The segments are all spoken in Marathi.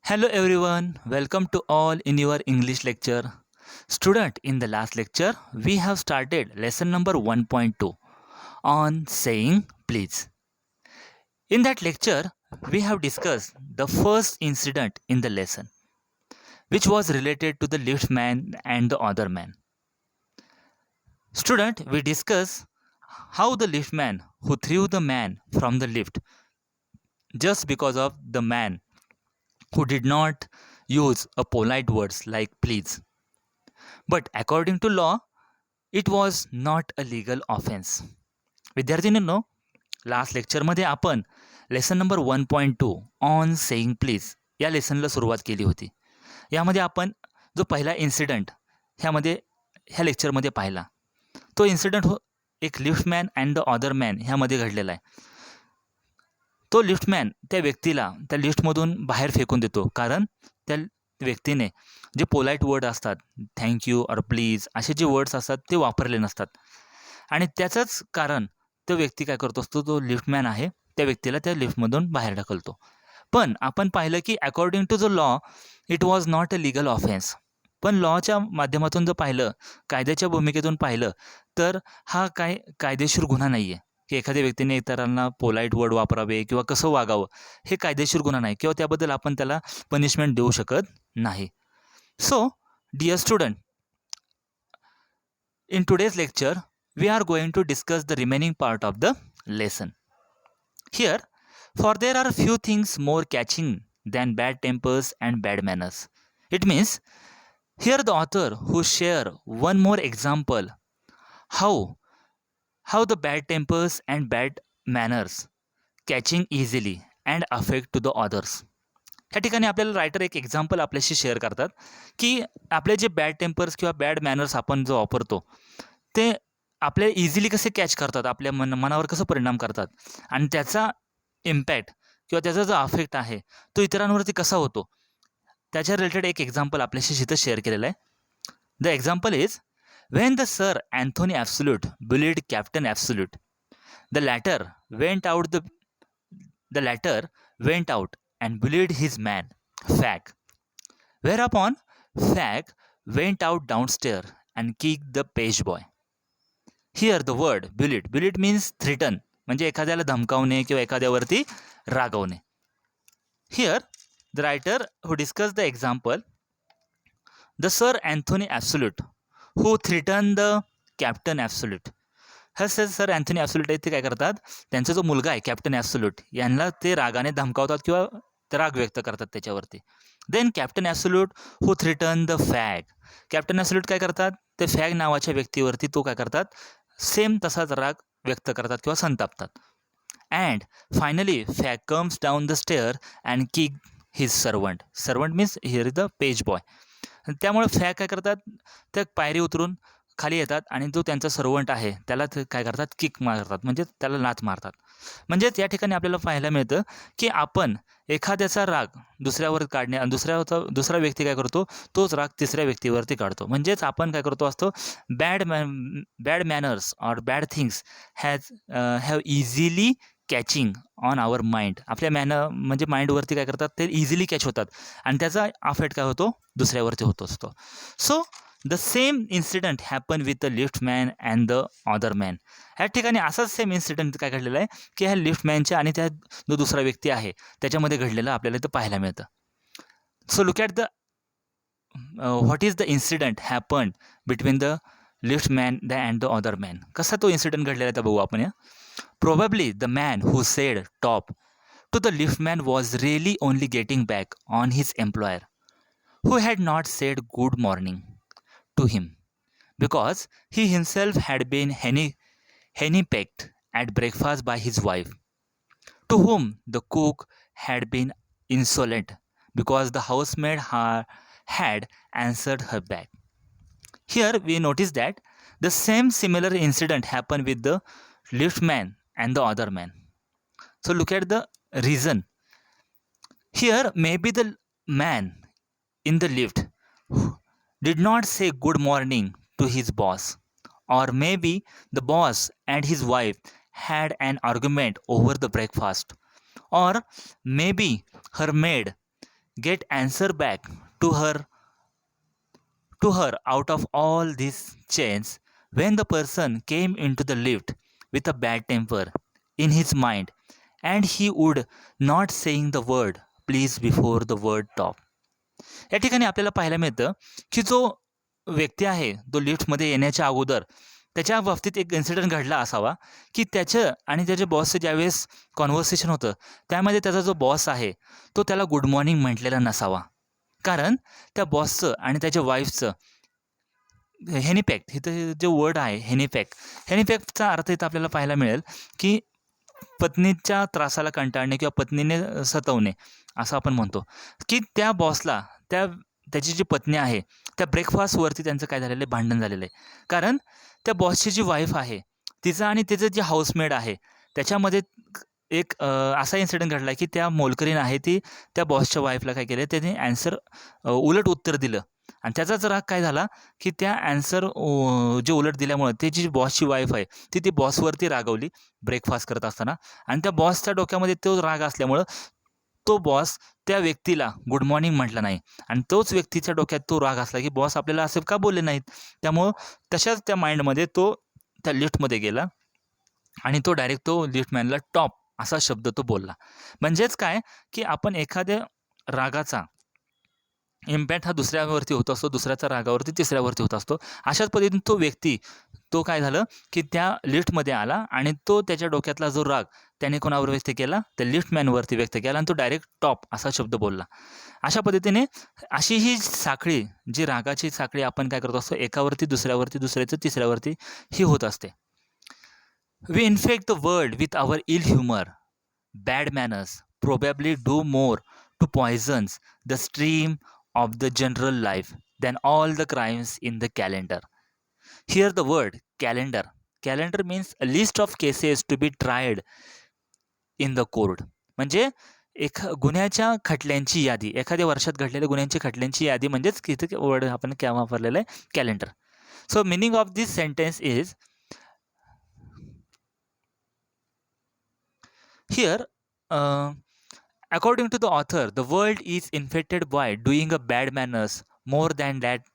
Hello everyone, welcome to all in your English lecture. Student, in the last lecture, we have started lesson number 1.2 on saying please. In that lecture, we have discussed the first incident in the lesson, which was related to the lift man and the other man. Student, we discuss how the lift man who threw the man from the lift just because of the man who did not use a polite words like please. But according to law, it was not a legal offence. विद्यार्थिनींनो, लास्ट लेक्चरमध्ये आपण lesson number 1.2 on saying please या लेसनला सुरुवात केली होती. यामध्ये आपण जो पहिला इन्सिडंट ह्या लेक्चरमध्ये पाहिला, तो इन्सिडंट एक liftman and the other man ह्यामध्ये घडलेला आहे. तो लिफ्टमॅन त्या व्यक्तीला त्या लिफ्टमधून बाहेर फेकून देतो, कारण त्या व्यक्तीने जे पोलाईट वर्ड असतात, थँक्यू और प्लीज असे जे वर्ड्स असतात ते वापरले नसतात. आणि त्याचंच कारण तो व्यक्ती काय करतो असतो, तो लिफ्टमॅन आहे त्या व्यक्तीला त्या लिफ्टमधून बाहेर ढकलतो. पण आपण पाहिलं की according to the law it was not a legal offence. पण लॉच्या माध्यमातून जर पाहिलं, कायद्याच्या भूमिकेतून पाहिलं, तर हा काय कायदेशीर गुन्हा नाही आहे की एखाद्या व्यक्तीने इतरांना पोलाईट वर्ड वापरावे किंवा कसं वागावं, हे कायदेशीर गुन्हा नाही किंवा त्याबद्दल आपण त्याला पनिशमेंट देऊ शकत नाही. So, dear student, in today's lecture, we are going to discuss the remaining part of the lesson. Here, for there are few things more catching than bad tempers and bad manners. It means, here the author who share one more example how the bad tempers and bad manners catching easily and affect to the others. ह्या ठिकाणी आपल्याला रायटर एक एक्झाम्पल आपल्याशी शेअर करतात की आपले जे बॅड टेम्पर्स किंवा बॅड मॅनर्स आपण जो वापरतो ते आपल्या इझिली कसे कॅच करतात, आपल्या मनावर कसं परिणाम करतात, आणि त्याचा इम्पॅक्ट किंवा त्याचा जो अफेक्ट आहे तो इतरांवरती कसा होतो, त्याच्या रिलेटेड एक एक्झाम्पल आपल्याशी इथं शेअर केलेलं आहे. The example is when the sir Anthony absolute bullied captain absolute, the latter went out and bullied his man, Fag. Whereupon, Fag went out downstairs and kicked the page boy. Here the word bullied means threaten, म्हणजे एखाद्याला धमकावणे किंवा एखाद्यावरती रागवणे. Here the writer who discussed the example, the Sir Anthony Absolute who threatened the Captain Absolute. Sir Anthony absolute आहेत, ते काय करतात, त्यांचा जो मुलगा आहे कॅप्टन ॲब्सोल्यूट यांना ते रागाने धमकावतात किंवा राग व्यक्त करतात त्याच्यावरती. Then captain Absolute who threaten the Fag. Captain Absolute काय करतात, ते फॅग नावाच्या व्यक्तीवरती तो काय करतात, सेम तसाच राग व्यक्त करतात किंवा संतापतात. And finally Fag comes down the stair and kick his servant means here is the page boy. त्यामुळे फॅग काय करतात, त्या पायरी उतरून खाली येतात आणि जो त्यांचा सर्वंट आहे त्याला काय करतात, किक मारतात, म्हणजे त्याला लाथ मारतात. म्हणजेच या ठिकाणी आपल्याला पाहायला मिळतं की आपण एखाद्याचा राग दुसऱ्यावर काढणे आणि दुसरा व्यक्ती काय करतो, तोच राग तिसऱ्या व्यक्तीवरती काढतो. म्हणजेच आपण काय करतो असतो, bad manners or bad things have easily catching on our mind. आपल्या म्हणजे माइंडवरती काय करतात, ते इझिली कॅच होतात आणि त्याचा अफेक्ट काय होतो, दुसऱ्यावरती होत असतो. So the same incident happen with the liftman and the other man. ह्या ठिकाणी असाच सेम इन्सिडंट काय घडलेला आहे की ह्या लिफ्टमॅनच्या आणि त्या जो दुसरा व्यक्ती आहे त्याच्यामध्ये घडलेलं आपल्याला इथं पाहायला मिळतं. So look at the what is the incident happen between the liftman and the other man. कसा तो इन्सिडंट घडलेला आहे तर बघू आपण. Probably the man who said top to the liftman was really only getting back on his employer who had not said good morning to him because he himself had been henny-pecked at breakfast by his wife, to whom the cook had been insolent because the housemaid had answered her back. Here we notice that the similar incident happened with the liftman and the other man. So look at the reason. Here maybe the man in the lift did not say good morning to his boss, or maybe the boss and his wife had an argument over the breakfast, or maybe her maid get answer back to her out of all these chains when the person came into the lift with a bad temper in his mind and he would not saying the word please before the word top. या ठिकाणी आपल्याला पाहायला मिळतं की जो व्यक्ती आहे तो लिफ्टमध्ये येण्याच्या अगोदर त्याच्या बाबतीत एक इन्सिडेंट घडला असावा की त्याचं आणि त्याच्या बॉसचं ज्यावेळेस कॉन्व्हर्सेशन होतं त्यामध्ये त्याचा जो बॉस आहे तो त्याला गुड मॉर्निंग म्हटलेला नसावा. कारण त्या बॉसचं आणि त्याच्या वाईफचं हेनिपॅक्ट इथं जे वर्ड आहे हेनिपॅक्टचा अर्थ इथं आपल्याला पाहायला मिळेल की पत्नीच्या त्रासाला कंटाळणे किंवा पत्नीने सतवणे असं आपण म्हणतो की त्या बॉसला त्याची जी पत्नी आहे त्या ब्रेकफास्टवरती त्यांचं काय झालेलं आहे भांडण झालेलं आहे. कारण त्या बॉसची जी वाईफ आहे तिचं आणि तिचं जे हाऊसमेड आहे त्याच्यामध्ये एक असा इन्सिडेंट घडला की त्या मोलकरीण आहे ती त्या बॉसच्या वाईफला काय केलं त्याने ॲन्सर उलट उत्तर दिलं आणि त्याचाच राग काय झाला की त्या ॲन्सर जे उलट दिल्यामुळं ती जी बॉसची वाईफ आहे ती बॉसवरती रागवली ब्रेकफास्ट करत असताना आणि त्या बॉसच्या डोक्यामध्ये तो राग असल्यामुळं तो बॉस त्या व्यक्तीला गुड मॉर्निंग म्हटलं नाही आणि तोच व्यक्तीच्या डोक्यात तो राग असला की बॉस आपल्याला असं का बोलले नाहीत. त्यामुळं तशाच त्या माइंडमध्ये तो त्या लिफ्टमध्ये गेला आणि तो डायरेक्ट तो लिफ्टमॅनला टॉप असा शब्द तो बोलला. म्हणजेच काय की आपण एखाद्या रागाचा इम्पॅक्ट हा दुसऱ्यावरती होत असतो, दुसऱ्याचा रागावरती तिसऱ्यावरती होत असतो. अशाच पद्धतीने तो व्यक्ती तो काय झालं की त्या लिफ्टमध्ये आला आणि तो त्याच्या डोक्यातला जो राग त्याने कोणावर व्यक्त केला त्या लिफ्टमॅनवरती व्यक्त केला आणि तो डायरेक्ट टॉप असा शब्द बोलला. अशा पद्धतीने अशी ही साखळी जी रागाची साखळी आपण काय करत असतो एकावरती दुसऱ्यावरती दुसऱ्याचं तिसऱ्यावरती ही होत असते. We infect the world with our ill humor, bad manners, probably do more to poison the stream of the general life than all the crimes in the calendar. Here, the word calendar. Calendar means a list of cases to be tried in the court. म्हणजे गुन्ह्याच्या खटल्यांची यादी, एखाद्या वर्षात घडलेल्या गुन्ह्यांची खटल्यांची यादी म्हणजेच इथे वर्ड आपण काय वापरलेलं आहे calendar. So meaning of this sentence is here, according to the author, the world is infected by doing a bad manners more than that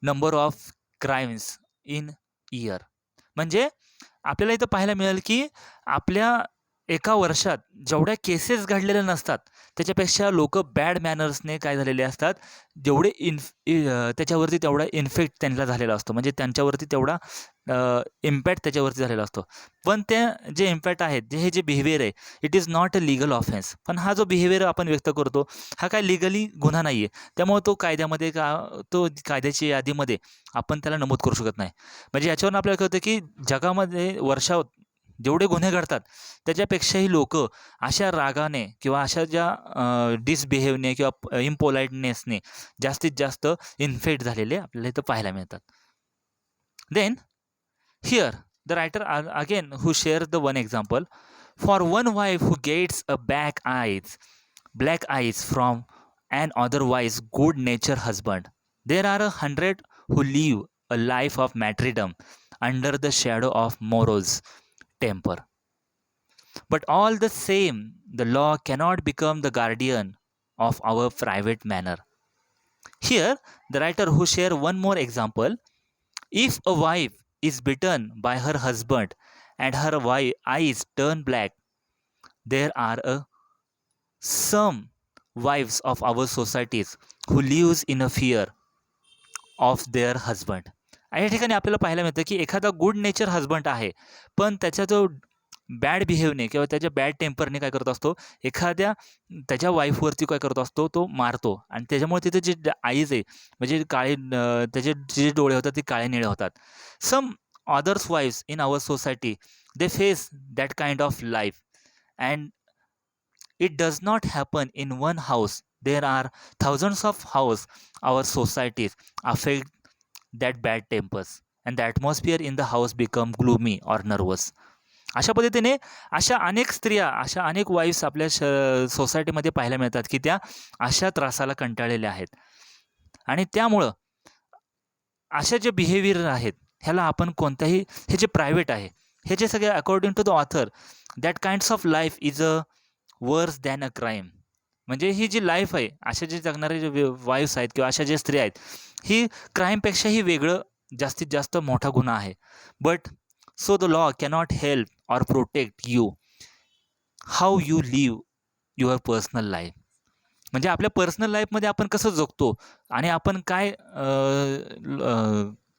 number of crimes in year. म्हणजे आपल्याला इथं पाहायला मिळेल की आपल्या एका वर्षात जेवढ्या केसेस घडलेल्या नसतात त्याच्यापेक्षा लोक बॅड मॅनर्सने काय झालेले असतात जेवढे त्याच्यावरती तेवढा इन्फेक्ट त्यांना झालेला असतो. म्हणजे त्यांच्यावरती तेवढा इम्पॅक्ट त्याच्यावरती झालेला असतो. पण ते जे इम्पॅक्ट आहेत हे जे बिहेवियर आहे it is not a legal offence. पण हा जो बिहेवियर आपण व्यक्त करतो हा काय लिगली गुन्हा नाही आहे. त्यामुळे तो कायद्यामध्ये तो कायद्याच्या यादीमध्ये आपण त्याला नमूद करू शकत नाही. म्हणजे याच्यावरून आपल्याला कळतं की जगामध्ये वर्षात जेवढे गुन्हे घडतात त्याच्यापेक्षाही लोक अशा रागाने किंवा अशा ज्या डिसबिहेवने किंवा इम्पोलाइटनेसने जास्तीत जास्त इन्फेक्ट झालेले आपल्याला इथं पाहायला मिळतात. Then here the writer again who shares the one example. For one wife who gets a black eyes from an otherwise good natured husband, there are 100 who live a life of martyrdom under the shadow of morose temper. But all the same, the law cannot become the guardian of our private manner. Here, the writer who share one more example. If a wife is bitten by her husband and her eyes turn black, there are some wives of our societies who lives in a fear of their husband. या ठिकाणी आपल्याला पाहायला मिळतं की एखादा गुड नेचर हजबंड आहे पण त्याचा जो बॅड बिहेवने किंवा त्याच्या बॅड टेम्परने काय करत असतो एखाद्या त्याच्या वाईफवरती काय करत असतो तो मारतो आणि त्याच्यामुळे तिथे जे आईज आहे म्हणजे काळे त्याचे जे डोळे होतात ते काळे निळे होतात. सम others wives in our society they face that kind of life and it does not happen in one house. There are thousands of house our societies affect that bad tempers and the atmosphere in the house become gloomy or nervous. अशा पद्धतीने अशा अनेक स्त्रिया अशा अनेक वाईफ्स आपल्या सोसायटीमध्ये पाहायला मिळतात की त्या अशा त्रासाला कंटाळलेल्या आहेत आणि त्यामुळं अशा जे बिहेवियर आहेत ह्याला आपण कोणत्याही हे जे प्रायव्हेट आहे हे जे सगळे according to the author that kinds of life is a worse than a crime. म्हणजे ही जी लाईफ आहे, अशा जे जगणारे जे वाईफ्स आहेत किंवा अशा ज्या स्त्रिया आहेत, ही क्राईमपेक्षाही वेगळं जास्तीत जास्त मोठा गुन्हा आहे. But so the law cannot help or protect you how you live your personal life. म्हणजे आपल्या पर्सनल लाईफमध्ये आपण कसं जगतो आणि आपण काय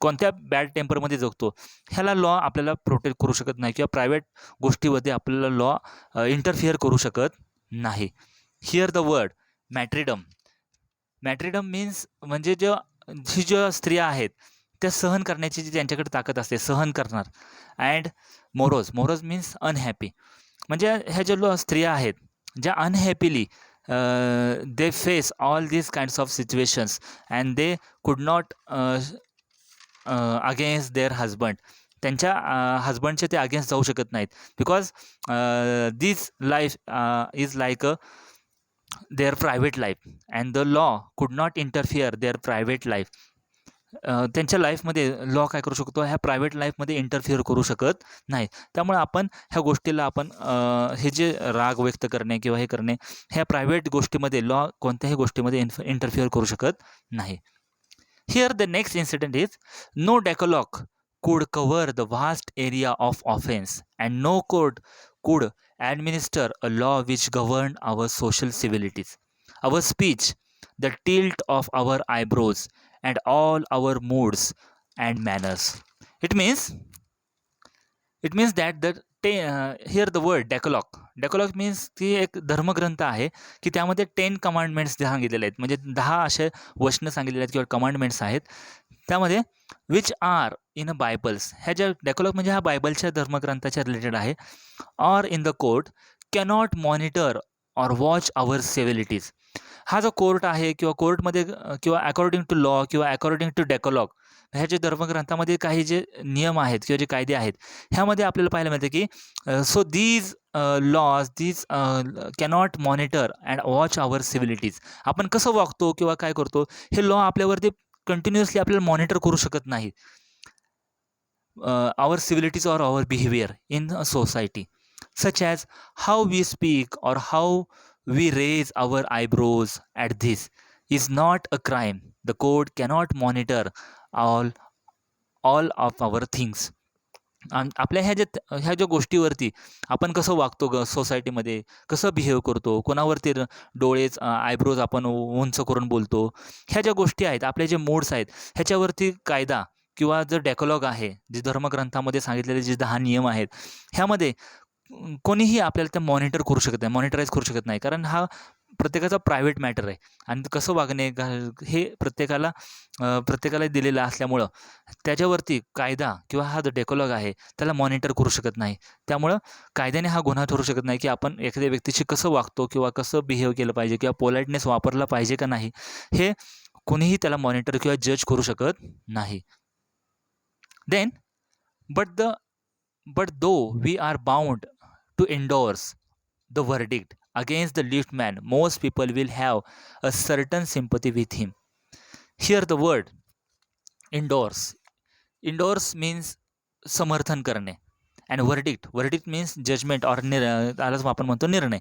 कोणत्या बॅड टेम्परमध्ये जगतो, ह्याला लॉ आपल्याला प्रोटेक्ट करू शकत नाही किंवा प्रायव्हेट गोष्टीमध्ये आपल्याला लॉ इंटरफिअर करू शकत नाही. Here the word martyrdom. Martyrdom means म्हणजे ज्या स्त्रिया आहेत त्या सहन करण्याची जी त्यांच्याकडे ताकद असते, सहन करणार. And morose. Morose means unhappy. म्हणजे ह्या ज्या स्त्रिया आहेत ज्या unhappily they face all these kinds of situations and they could not against there husband. त्यांच्या हजबंडचे ते अगेन्स्ट जाऊ शकत नाहीत because this life is like their private life and the law could not interfere their private life. त्यांच्या लाईफमध्ये लॉ काय करू शकतो, ह्या प्रायव्हेट लाईफमध्ये इंटरफिअर करू शकत नाही. त्यामुळे आपण ह्या गोष्टीला आपण हे जे राग व्यक्त करणे किंवा हे करणे, ह्या प्रायव्हेट गोष्टीमध्ये लॉ कोणत्याही गोष्टीमध्ये इंटरफिअर करू शकत नाही. Here the next incident is no decalogue could cover the vast area of offense, and no court could administer a law which governed our social civilities, our speech, the tilt of our eyebrows, and all our moods and manners. It means it means that here the word decalogue. Decalogue means ती एक धर्मग्रंथ आहे की त्यामध्ये 10 कमांडमेंट्स सांगितलेले आहेत, म्हणजे 10 असे वचनं सांगितलेले आहेत किंवा कमांडमेंट्स आहेत त्यामध्ये, which are in a Bibles. ह्या ज्या डेकोलॉग म्हणजे हा बायबलच्या धर्मग्रंथाच्या रिलेटेड आहे. Or in the court cannot monitor or watch our civilities. हा जो कोर्ट आहे किंवा कोर्टमध्ये किंवा अकॉर्डिंग टू लॉ किंवा अकॉर्डिंग टू डेकोलॉग, ह्या जे धर्मग्रंथामध्ये काही जे नियम आहेत किंवा जे कायदे आहेत, ह्यामध्ये आपल्याला पाहायला मिळते की so these laws these cannot monitor and watch our civilities. आपण कसं वागतो किंवा काय करतो हे लॉ आपल्यावरती कंटिन्युअसली आपल्याला मॉनिटर करू शकत नाही. Our civilities or our behaviour in a society, such as how we speak or how we raise our eyebrows at this is not a crime. The code cannot monitor all of our things. आपल्या ह्या ज्या गोष्टीवरती आपण कसं वागतो सोसायटीमध्ये, कसं बिहेव करतो, कोणावरती डोळेच आयब्रोज आपण उंच करून बोलतो, ह्या ज्या गोष्टी आहेत, आपले जे मोड्स आहेत, ह्याच्यावरती कायदा किंवा जर डेकोलॉग आहे, जे धर्मग्रंथामध्ये सांगितलेले जे 10 नियम आहेत, ह्यामध्ये कोणीही आपल्याला ते मॉनिटर करू शकत नाही, मॉनिटराईज करू शकत नाही. कारण हा प्रत्येकाचा प्रायव्हेट मॅटर आहे आणि कसं वागणे हे प्रत्येकाला दिलेलं असल्यामुळं त्याच्यावरती कायदा किंवा हा जो डेकोलॉग आहे त्याला मॉनिटर करू शकत नाही. त्यामुळं कायद्याने हा गुन्हा ठरू शकत नाही की आपण एखाद्या व्यक्तीशी कसं वागतो किंवा कसं बिहेव केलं पाहिजे किंवा पोलाइटनेस वापरला पाहिजे का नाही, हे कोणीही त्याला मॉनिटर किंवा जज करू शकत नाही. Then but though we are bound to endorse the verdict against the liftman, most people will have a certain sympathy with him. Here the word endorse. Endorse means समर्थन करणे, and verdict means judgment or त्यालाच आपण म्हणतो निर्णय.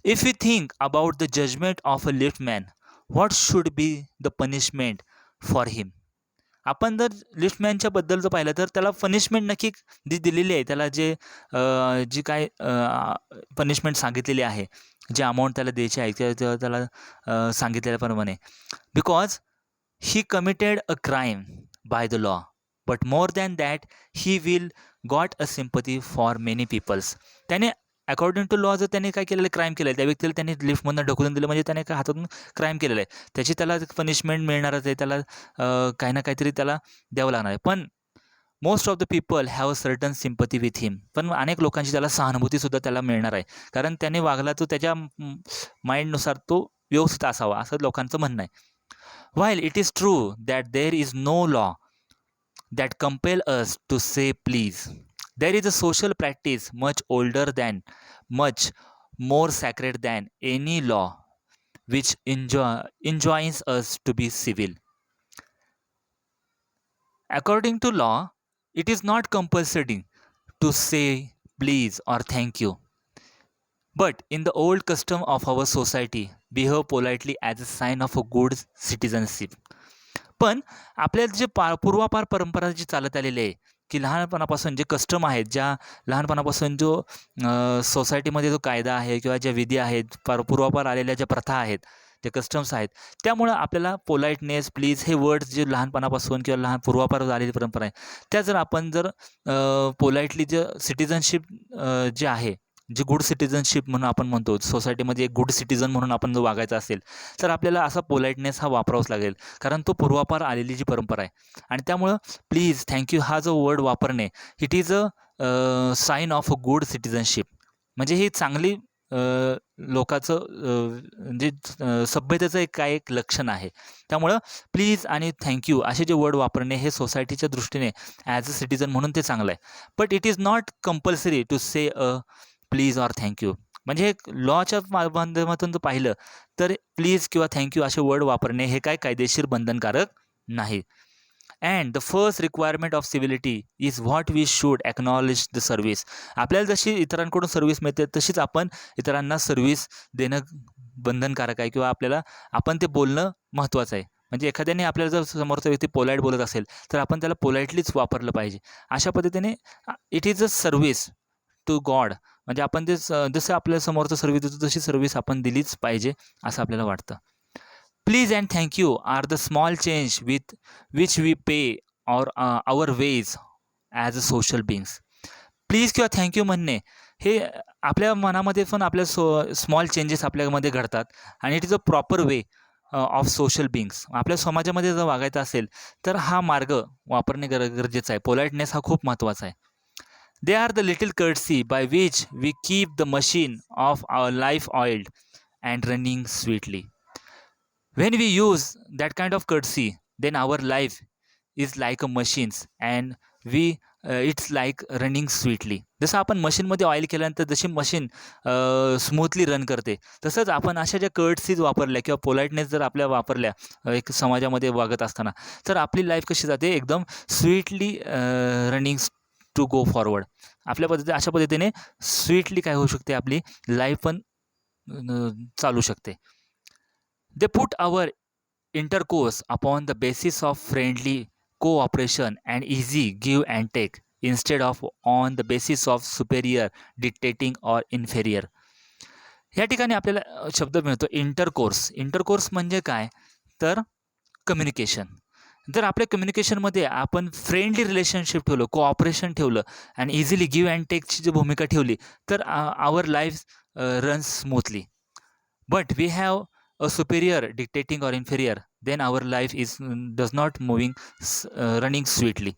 If we think about the judgment of a liftman, what should be the punishment for him? आपण जर लिफ्टमॅनच्या बद्दल जर पाहिलं तर त्याला पनिशमेंट नक्की जी दिलेली आहे, त्याला जी काय पनिशमेंट सांगितलेली आहे, जे अमाऊंट त्याला द्यायची आहे त्याला सांगितलेल्याप्रमाणे, because he committed a crime by the law, but more than that he will got a sympathy for many peoples. त्याने अकॉर्डिंग टू लॉ जर त्याने काय केलेलं, क्राईम केलं आहे, त्या व्यक्तीला त्याने लिफ्टमधून ढकलून दिलं म्हणजे त्याने काय हातातून क्राईम केलेलं आहे, त्याची त्याला पनिशमेंट मिळणारच आहे, त्याला काही ना काहीतरी त्याला द्यावं लागणार आहे. पण most of the people have a certain sympathy with him. पण अनेक लोकांची त्याला सहानुभूतीसुद्धा त्याला मिळणार आहे, कारण त्याने वागला तो त्याच्या माइंडनुसार तो व्यवस्थित असावा असं लोकांचं म्हणणं आहे. While it is true that there is no law that compel us to say please, there is a social practice much older than, much more sacred than any law which enjoins us to be civil. According to law, it is not compulsory to say please or thank you. But in the old custom of our society, behave politely as a sign of a good citizenship. पण आपल्याला जे पूर्वापार परंपरा जी चालत आलेली आहे, की लहानपणापासून जे कस्टम आहेत, ज्या लहानपणापासून जो सोसायटीमध्ये जो कायदा आहे किंवा ज्या विधी आहेत, पूर्वापार आलेल्या ज्या प्रथा आहेत, ते कस्टम्स आहेत, त्यामुळं आपल्याला पोलाइटनेस, प्लीज हे वर्ड्स जे लहानपणापासून किंवा पूर्वापार आलेली परंपरा आहे, त्या जर आपण जर पोलाइटली जे सिटिझनशिप जे आहे, जे गुड सिटिझनशिप म्हणून आपण म्हणतो, सोसायटीमध्ये एक गुड सिटिझन म्हणून आपण जर वागायचं असेल, तर आपल्याला असा पोलाइटनेस हा वापरावाच लागेल. कारण तो पूर्वापार आलेली जी परंपरा आहे आणि त्यामुळं प्लीज, थँक्यू हा जो वर्ड वापरणे, it is a sign of a good citizenship. म्हणजे ही चांगली लोकाचं म्हणजे सभ्यतेचं एक लक्षण आहे. त्यामुळं प्लीज आणि थँक्यू असे जे वर्ड वापरणे हे सोसायटीच्या दृष्टीने ॲज अ सिटिझन म्हणून ते चांगलं आहे. But it is not compulsory to say please or thank you. म्हणजे एक लॉच्या माध्यमातून जर पाहिलं तर प्लीज किंवा थँक्यू असे वर्ड वापरणे हे काय कायदेशीर बंधनकारक नाही. And the first requirement of civility is what we should acknowledge the service. आपल्याला जशी इतरांकडून सर्व्हिस मिळते तशीच आपण इतरांना सर्व्हिस देणं बंधनकारक आहे किंवा आपल्याला आपण ते बोलणं महत्त्वाचं आहे. म्हणजे एखाद्याने आपल्याला जर समोरचा व्यक्ती पोलाईट बोलत असेल तर आपण त्याला पोलाइटलीच वापरलं पाहिजे. अशा पद्धतीने it is a service to God. म्हणजे आपण ते जसं आपल्या समोरचं सर्व्हिस देतो तशी सर्व्हिस आपण दिलीच पाहिजे असं आपल्याला वाटतं. Please and thank you are the small change with which we pay or our ways as a social beings. Please किंवा थँक्यू म्हणणे हे आपल्या मनामध्ये पण आपल्या स्मॉल चेंजेस आपल्यामध्ये घडतात आणि it is a proper way of social beings. आपल्या समाजामध्ये जर वागायचं असेल तर हा मार्ग वापरणे गरजेचं आहे. पोलाइटनेस हा खूप महत्त्वाचा आहे. They are the little courtesy by which we keep the machine of our life oiled and running sweetly. When we use that kind of courtesy, then our life is like a machine's and we it's like running sweetly. जसं आपण मशीनमध्ये ऑइल केल्यानंतर जशी मशीन स्मूथली रन करते, तसंच आपण अशा ज्या कर्टसीज वापरल्या किंवा पोलाइटनेस जर आपल्या वापरल्या एक समाजामध्ये वागत असताना, तर आपली लाईफ कशी जाते एकदम sweetly running to go forward. अशा पद्धतीने स्वीटली काय होऊ शकते, आपली लाईफ पण चालू शकते. They put our intercourse upon the basis of friendly cooperation and easy give and take instead of on the basis of superior dictating or inferior. या ठिकाणी आपल्याला शब्द मिळतो इंटरकोर्स. इंटरकोर्स म्हणजे काय तर कम्युनिकेशन. जर आपल्या कम्युनिकेशनमध्ये आपण फ्रेंडली रिलेशनशिप ठेवलं, कोऑपरेशन ठेवलं आणि इझिली गिव्ह अँड टेकची जी भूमिका ठेवली तर our life runs smoothly. But we have a superior dictating or inferior, then our life is does not moving running sweetly.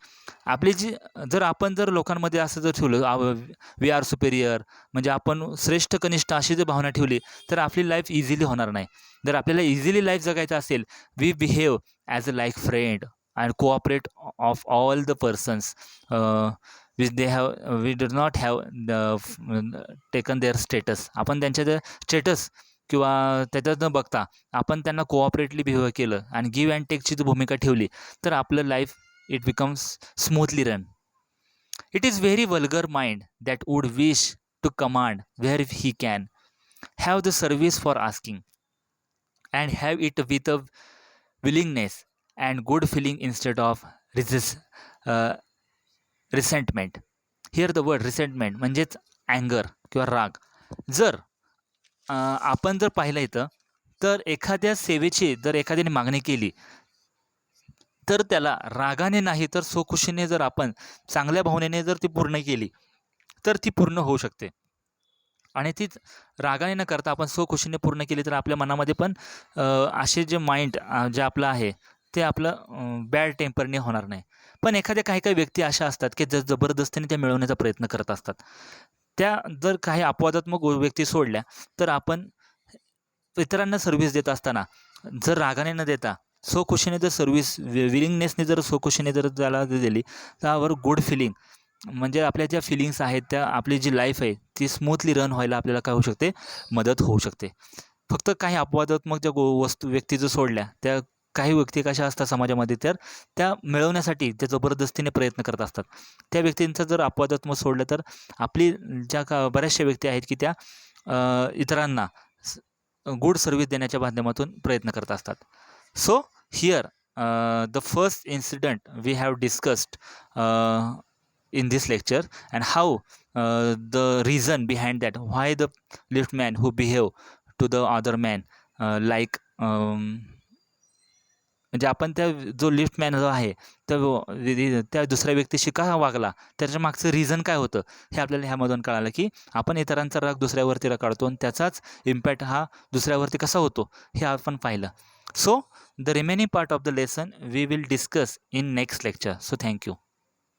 आपली जी जर आपण जर लोकांमध्ये असं जर ठेवलं वी आर सुपेरियर म्हणजे आपण श्रेष्ठ कनिष्ठ अशी जर भावना ठेवली तर आपली लाईफ इझिली होणार नाही. जर आपल्याला इझिली लाईफ जगायचं असेल, we behave as a like friend and cooperate of all the persons which they have we do not have taken their status. आपण त्यांच्या जे स्टेटस किंवा त्याच्यात न बघता आपण त्यांना कोऑपरेटली बिहेव केलं आणि गिव्ह अँड टेकची जर भूमिका ठेवली तर आपलं life it becomes smoothly run. It is very vulgar mind that would wish to command where he can have the service for asking and have it with a willingness and good feeling instead of resentment. Here the word resentment म्हणजेच अँगर किंवा राग. जर आपण जर पाहिलं इथं तर एखाद्या सेवेची जर एखाद्याने मागणी केली तर त्याला रागाने नाही तर स्वखुशीने जर आपण चांगल्या भावनेने जर ती पूर्ण केली तर ती पूर्ण होऊ शकते. आणि तीच रागाने न करता आपण स्वखुशीने पूर्ण केली तर आपल्या मनामध्ये पण असे जे माइंड जे आपलं आहे ते आपलं बॅड टेम्परने होणार नाही. पण एखाद्या काही काही व्यक्ती अशा असतात की जबरदस्तीने त्या मिळवण्याचा प्रयत्न करत असतात. त्या जर काही अपवादात्मक व्यक्ती सोडल्या तर आपण इतरांना सर्व्हिस देत असताना जर रागाने न देता स्वखुशीने जर सर्व्हिस विलिंगनेसने जर स्वखुशीने जर त्याला दिली तर आवर गुड फिलिंग म्हणजे आपल्या ज्या फिलिंग्स आहेत त्या आपली जी लाईफ आहे ती स्मूथली रन व्हायला आपल्याला काय होऊ शकते, मदत होऊ शकते. फक्त काही अपवादात्मक ज्या व्यक्ती जर सोडल्या, त्या काही व्यक्ती कशा असतात समाजामध्ये तर त्या मिळवण्यासाठी त्या जबरदस्तीने प्रयत्न करत असतात. त्या व्यक्तींचं जर अपवादात्मक सोडलं तर आपली ज्या बऱ्याचशा व्यक्ती आहेत की त्या इतरांना गुड सर्व्हिस देण्याच्या माध्यमातून प्रयत्न करत असतात. So here the first incident we have discussed in this lecture, and how the reason behind that, why the liftman who behave to the other man like म्हणजे आपण त्या जो लिफ्टमॅन जो आहे त्या दुसऱ्या व्यक्तीशी का वागला, त्याच्या मागचं रिझन काय होतं हे आपल्याला ह्यामधून कळालं की आपण इतरांचा राग दुसऱ्यावरती काढतो आणि त्याचाच इम्पॅक्ट हा दुसऱ्यावरती कसा होतो हे आपण पाहिलं. So the remaining part of the lesson we will discuss in next lecture. So thank you.